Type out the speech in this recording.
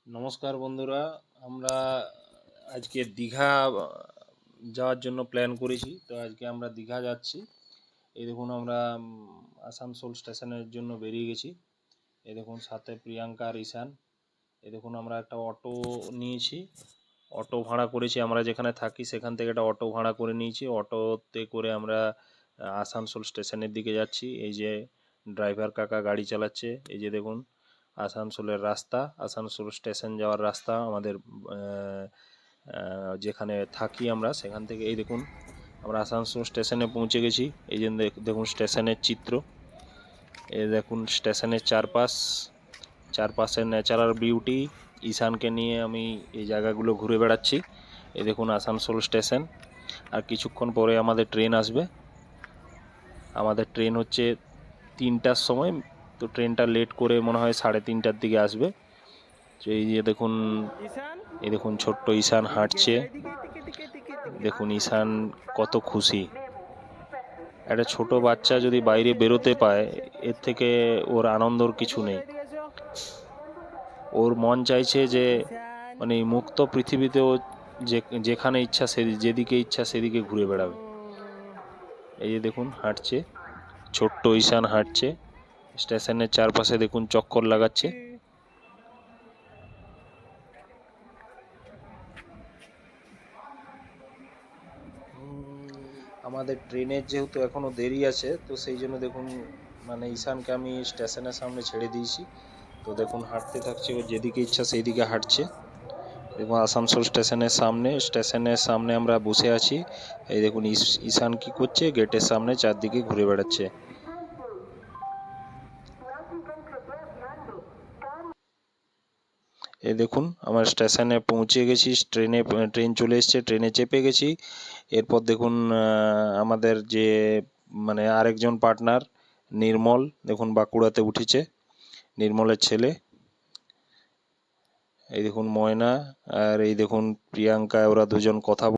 নমস্কার বন্ধুরা, আমরা আজকে দীঘা যাওয়ার জন্য প্ল্যান করেছি। তো আজকে আমরা দীঘা যাচ্ছি। এই দেখুন আমরা আসানসোল স্টেশনের জন্য বেরিয়ে গেছি। এই দেখুন সাথে প্রিয়াঙ্কা আর ঈশান। এই দেখুন আমরা একটা অটো নিয়েছি, অটো ভাড়া করেছি। আমরা যেখানে থাকি সেখান থেকে একটা অটো ভাড়া করে নিয়েছি। অটোতে করে আমরা আসানসোল স্টেশনের দিকে যাচ্ছি। এই যে ড্রাইভার কাকা গাড়ি চালাচ্ছে। এই যে দেখুন আসানসোলের রাস্তা, আসানসোল স্টেশন যাওয়ার রাস্তা আমাদের যেখানে থাকি আমরা সেখান থেকে। এই দেখুন আমরা আসানসোল স্টেশনে পৌঁছে গেছি। এই যে দেখুন স্টেশনের চিত্র। এই দেখুন স্টেশনের চারপাশের ন্যাচারাল বিউটি। ঈশানকে নিয়ে আমি এই জায়গাগুলো ঘুরে বেড়াচ্ছি। এই দেখুন আসানসোল স্টেশন। আর কিছুক্ষণ পরে আমাদের ট্রেন আসবে। আমাদের ট্রেন হচ্ছে 3টার সময়। তো ট্রেনটা লেট করে মনে হয় 3:30টার দিকে আসবে। তো এই যে দেখুন, এই দেখুন ছোট্ট ঈশান হাঁটছে। দেখুন ঈশান কত খুশি। একটা ছোট বাচ্চা যদি বাইরে বেরোতে পায়, এর থেকে ওর আনন্দর কিছু নেই। ওর মন চাইছে যে মানে মুক্ত পৃথিবীতে ও যেখানে ইচ্ছা যেদিকে ইচ্ছা সেদিকে ঘুরে বেড়াবে। এই যে দেখুন হাঁটছে, ছোট্ট ঈশান হাঁটছে। স্টেশনের চারপাশে দেখুন চক্কর লাগাচ্ছে। আমাদের ট্রেনের যেহেতু এখনো দেরি আছে, তো সেই জন্য দেখুন মানে ঈশানকে আমি স্টেশনের সামনে ছেড়ে দিয়েছি। তো দেখুন হাঁটতে থাকছে, ও যেদিকে ইচ্ছা সেই দিকে হাঁটছে। দেখুন আসানসোল স্টেশনের সামনে আমরা বসে আছি। এই দেখুন ঈশান কি করছে, গেটের সামনে চারদিকে ঘুরে বেড়াচ্ছে। এই দেখুন আমরা স্টেশনে পৌঁছে গেছি। ট্রেন চলে এসছে, ট্রেনে চেপে গেছি। এরপর দেখুন আমাদের যে মানে আরেকজন পার্টনার নির্মল, দেখুন বাঁকুড়াতে উঠেছে, নির্মলের ছেলে। এই দেখুন ময়না আর এই দেখুন প্রিয়াঙ্কা, ওরা দুজন কথা